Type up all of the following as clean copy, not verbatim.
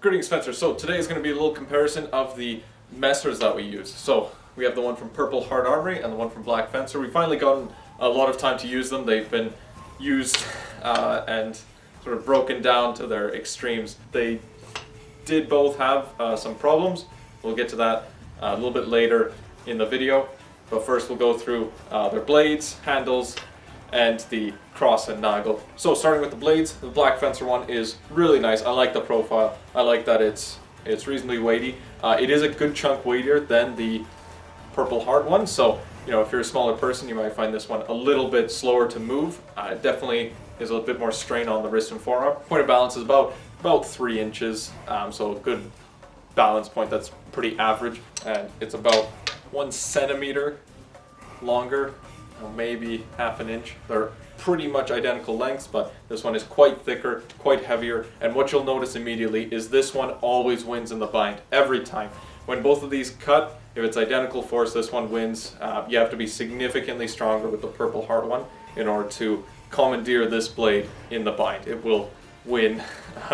Greetings, Spencer. So today is going to be a little comparison of the messers that we use. So we have the one from Purpleheart Armoury and the one from Black Fencer. We finally gotten a lot of time to use them. They've been used and sort of broken down to their extremes. They did both have some problems. We'll get to that a little bit later in the video. But first we'll go through their blades, handles, and the cross and nagel. So starting with the blades, the Black Fencer one is really nice. I like the profile. I like that it's reasonably weighty. It is a good chunk weightier than the Purpleheart one. So you know, if you're a smaller person, you might find this one a little bit slower to move. It definitely is a little bit more strain on the wrist and forearm. Point of balance is about 3 inches. So a good balance point. That's pretty average, and it's about 1 centimeter longer, maybe half an inch. They're pretty much identical lengths, but this one is quite thicker, quite heavier, and what you'll notice immediately is this one always wins in the bind, every time. When both of these cut, if it's identical force, this one wins. You have to be significantly stronger with the Purpleheart one in order to commandeer this blade in the bind. It will win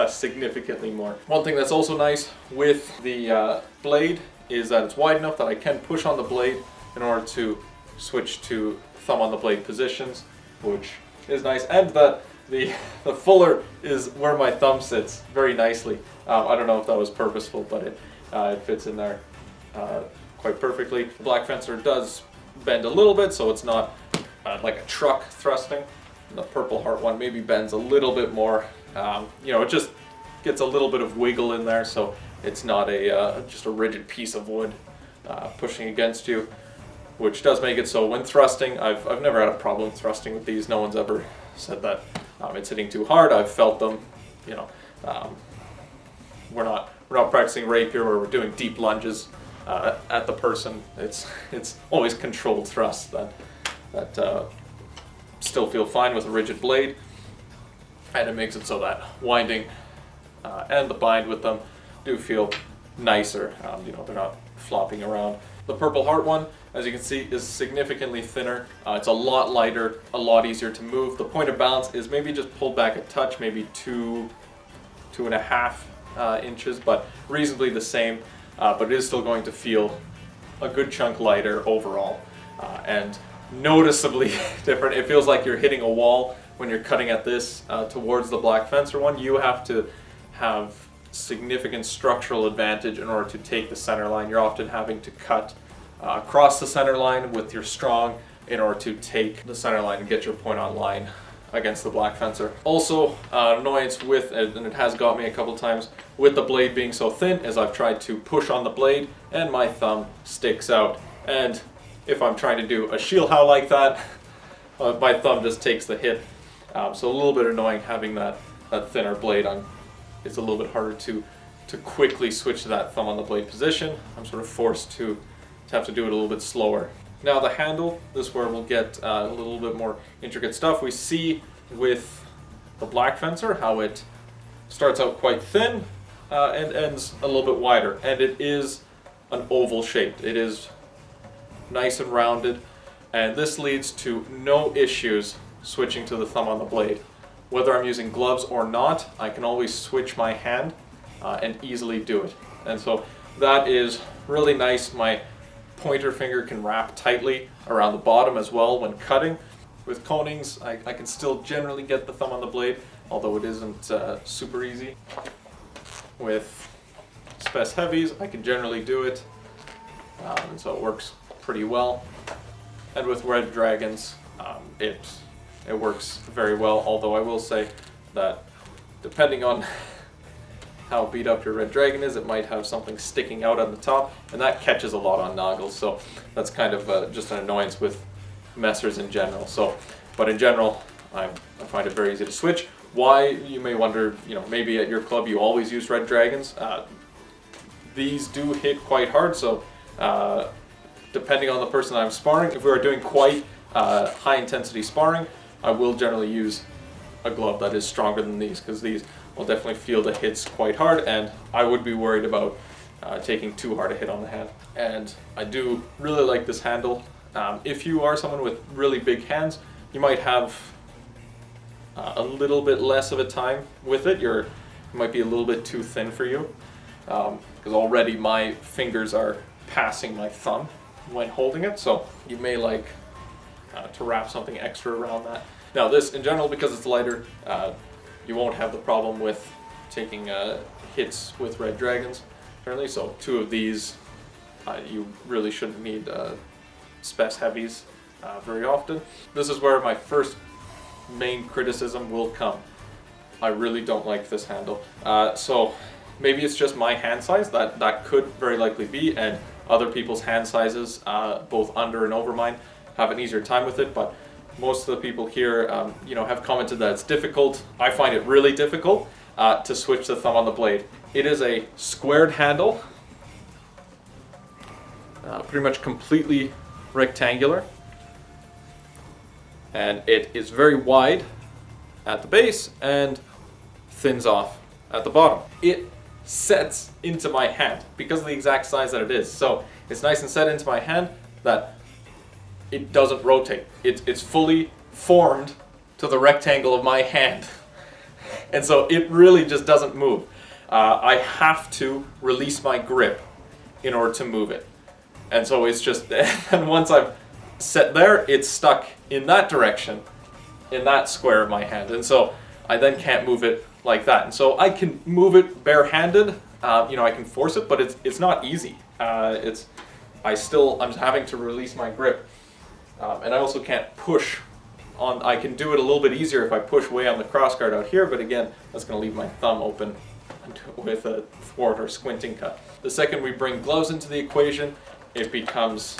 significantly more. One thing that's also nice with the blade is that it's wide enough that I can push on the blade in order to switch to thumb on the blade positions, which is nice, and that the fuller is where my thumb sits very nicely. I don't know if that was purposeful, but it fits in there quite perfectly. The Black Fencer does bend a little bit, so it's not like a truck thrusting. The Purpleheart one maybe bends a little bit more. You know, it just gets a little bit of wiggle in there, so it's not just a rigid piece of wood pushing against you, which does make it so when thrusting, I've never had a problem thrusting with these. No one's ever said that it's hitting too hard. I've felt them. You know, we're not practicing rapier where we're doing deep lunges at the person. It's always controlled thrusts that still feel fine with a rigid blade, and it makes it so that winding and the bind with them do feel nicer. You know, they're not flopping around. The Purpleheart one, as you can see, is significantly thinner. It's a lot lighter, a lot easier to move. The point of balance is maybe just pulled back a touch, maybe 2.5 inches, but reasonably the same. But it is still going to feel a good chunk lighter overall, and noticeably different. It feels like you're hitting a wall when you're cutting at this towards the Black Fencer one. You have to have significant structural advantage in order to take the center line. You're often having to cut across the center line with your strong in order to take the center line and get your point on line against the Black Fencer. Also, annoyance with, and it has got me a couple times, with the blade being so thin, as I've tried to push on the blade and my thumb sticks out. And if I'm trying to do a shield howl like that, my thumb just takes the hit. So a little bit annoying having that thinner blade on. It's a little bit harder to quickly switch to that thumb on the blade position. I'm sort of forced to have to do it a little bit slower. Now the handle, this is where we'll get a little bit more intricate stuff. We see with the Black Fencer how it starts out quite thin and ends a little bit wider, and it is an oval shaped. It is nice and rounded, and this leads to no issues switching to the thumb on the blade. Whether I'm using gloves or not, I can always switch my hand and easily do it. And so that is really nice. My pointer finger can wrap tightly around the bottom as well when cutting. With conings, I can still generally get the thumb on the blade, although it isn't super easy. With Spec Heavies, I can generally do it, and so it works pretty well. And with Red Dragons, it works very well, although I will say that depending on how beat up your Red Dragon is, it might have something sticking out on the top, and that catches a lot on nagels, so that's kind of just an annoyance with messers in general. So, but in general, I find it very easy to switch. Why, you may wonder, you know, maybe at your club you always use Red Dragons. These do hit quite hard, so depending on the person I'm sparring, if we are doing quite high intensity sparring, I will generally use a glove that is stronger than these, because these will definitely feel the hits quite hard, and I would be worried about taking too hard a hit on the hand. And I do really like this handle. If you are someone with really big hands, you might have a little bit less of a time with it. You're It might be a little bit too thin for you, because already my fingers are passing my thumb when holding it, so you may like to wrap something extra around that. Now this, in general, because it's lighter, you won't have the problem with taking hits with red dragons, apparently, so 2 of these, you really shouldn't need spec heavies very often. This is where my first main criticism will come. I really don't like this handle. So maybe it's just my hand size, that could very likely be, and other people's hand sizes, both under and over mine, have an easier time with it, but most of the people here you know, have commented that it's difficult. I find it really difficult to switch the thumb on the blade. It is a squared handle, pretty much completely rectangular, and it is very wide at the base and thins off at the bottom. It sets into my hand because of the exact size that it is. So it's nice and set into my hand that it doesn't rotate. It's fully formed to the rectangle of my hand. And so it really just doesn't move. I have to release my grip in order to move it. And so it's just, and once I've set there, it's stuck in that direction, in that square of my hand. And so I then can't move it like that. And so I can move it barehanded, you know, I can force it, but it's not easy. I'm having to release my grip. And I also can't push on, I can do it a little bit easier if I push way on the crossguard out here, but again, that's going to leave my thumb open with a thwart or squinting cut. The second we bring gloves into the equation, it becomes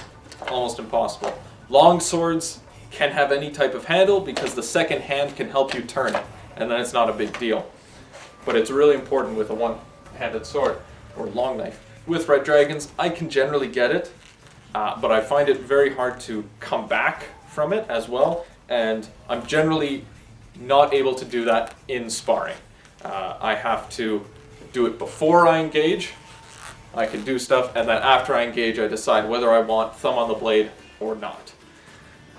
almost impossible. Long swords can have any type of handle because the second hand can help you turn it, and then it's not a big deal. But it's really important with a one-handed sword or long knife. With red dragons, I can generally get it, but I find it very hard to come back from it as well, and I'm generally not able to do that in sparring. I have to do it before I engage. I can do stuff, and then after I engage, I decide whether I want thumb on the blade or not.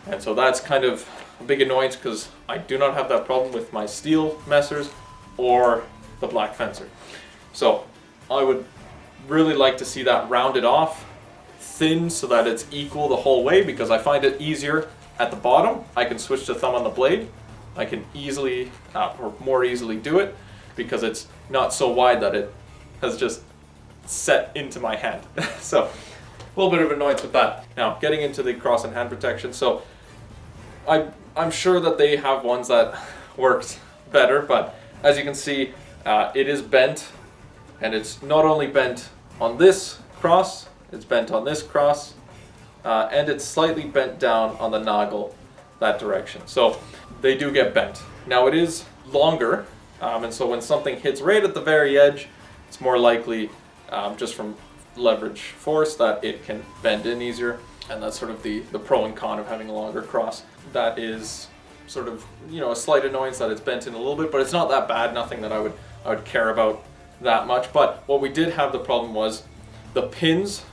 And so that's kind of a big annoyance because I do not have that problem with my steel messers or the black fencer. So I would really like to see that rounded off, thin so that it's equal the whole way, because I find it easier at the bottom. I can switch to thumb on the blade. I can easily, or more easily do it because it's not so wide that it has just set into my hand. So a little bit of annoyance with that. Now getting into the cross and hand protection, so I'm sure that they have ones that worked better, but as you can see, it is bent, and it's not only bent on this cross, it's bent on this cross, and it's slightly bent down on the noggle that direction. So they do get bent. Now it is longer, and so when something hits right at the very edge, it's more likely just from leverage force that it can bend in easier, and that's sort of the pro and con of having a longer cross. That is sort of, you know, a slight annoyance that it's bent in a little bit, but it's not that bad, nothing that I would care about that much. But what we did have the problem was the pins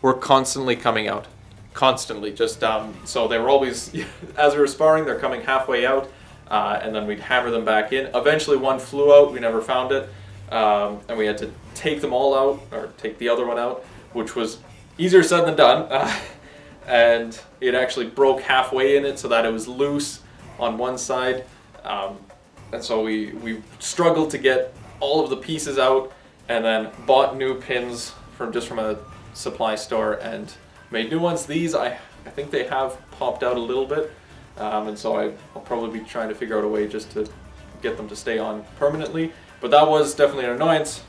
were constantly coming out. Constantly, just so they were always, as we were sparring, they're coming halfway out, and then we'd hammer them back in. Eventually one flew out, we never found it, and we had to take them all out, or take the other one out, which was easier said than done. And it actually broke halfway in it so that it was loose on one side, and so we struggled to get all of the pieces out, and then bought new pins from a supply store and made new ones. These I think they have popped out a little bit, and so I'll probably be trying to figure out a way just to get them to stay on permanently, but that was definitely an annoyance,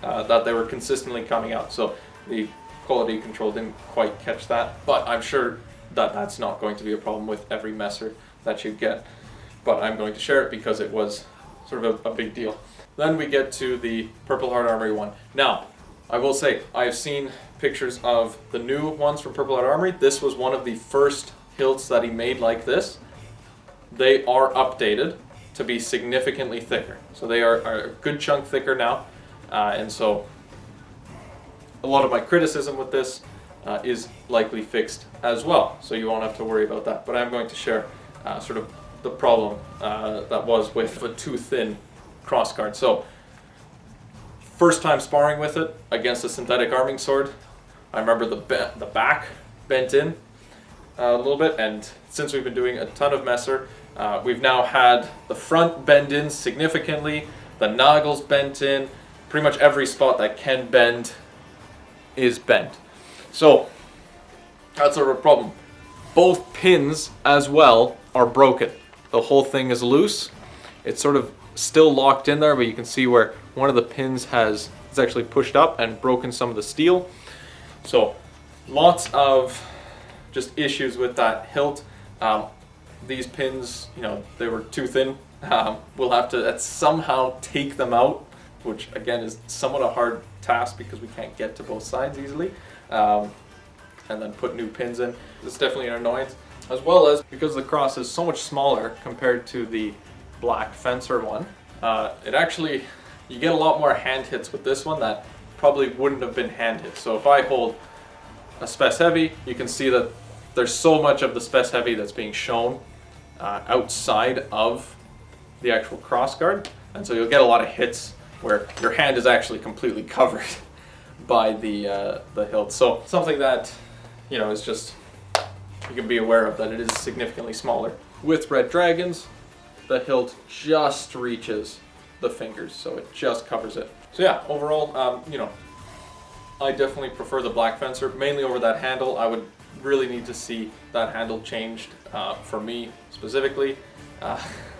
that they were consistently coming out. So the quality control didn't quite catch that, but I'm sure that that's not going to be a problem with every messer that you get, but I'm going to share it because it was sort of a big deal. Then we get to the Purpleheart Armoury one. Now, I will say, I've seen pictures of the new ones from Purpleheart Armoury. This was one of the first hilts that he made like this. They are updated to be significantly thicker. So they are a good chunk thicker now, and so a lot of my criticism with this is likely fixed as well, so you won't have to worry about that. But I'm going to share sort of the problem that was with a too thin crossguard. So First time sparring with it against a synthetic arming sword, I remember the back bent in a little bit, and since we've been doing a ton of Messer, we've now had the front bend in significantly, the noggles bent in, pretty much every spot that can bend is bent. So that's a real problem. Both pins as well are broken. The whole thing is loose. It's sort of still locked in there, but you can see where one of the pins has actually pushed up and broken some of the steel. So lots of just issues with that hilt. These pins, you know, they were too thin. We'll have to somehow take them out, which again is somewhat a hard task because we can't get to both sides easily. And then put new pins in. It's definitely an annoyance, as well as because the cross is so much smaller compared to the black fencer one. It actually, you get a lot more hand hits with this one that probably wouldn't have been hand hits. So if I hold a Spec Heavy, you can see that there's so much of the Spec Heavy that's being shown outside of the actual cross guard, and so you'll get a lot of hits where your hand is actually completely covered by the hilt. So something that, you know, is just, you can be aware of that it is significantly smaller. With Red Dragons, the hilt just reaches the fingers, so it just covers it. So yeah, overall, you know, I definitely prefer the black fencer, mainly over that handle. I would really need to see that handle changed for me specifically,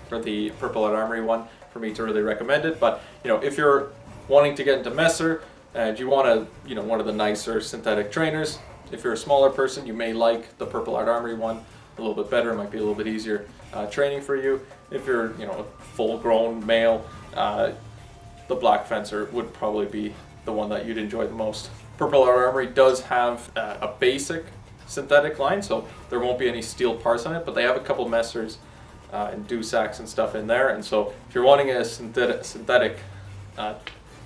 for the Purpleheart Armoury one, for me to really recommend it. But you know, if you're wanting to get into Messer and you want to, you know, one of the nicer synthetic trainers, if you're a smaller person, you may like the Purpleheart Armoury one a little bit better. It might be a little bit easier training for you. If you're, you know, a full-grown male, the black fencer would probably be the one that you'd enjoy the most. Purpleheart Armoury does have a basic synthetic line, so there won't be any steel parts on it, but they have a couple Messers and Dusaks and stuff in there, and so if you're wanting a synthetic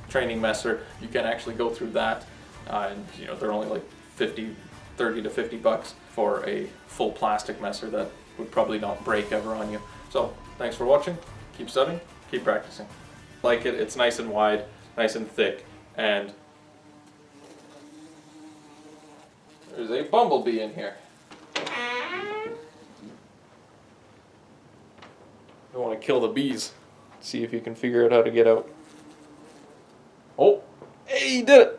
training Messer, you can actually go through that, and you know, they're only like 30 to 50 bucks for a full plastic Messer that would probably not break ever on you. So thanks for watching, keep studying, keep practicing. Like it, it's nice and wide, nice and thick, and there's a bumblebee in here. You want to kill the bees. See if you can figure out how to get out. Oh, hey, he did it!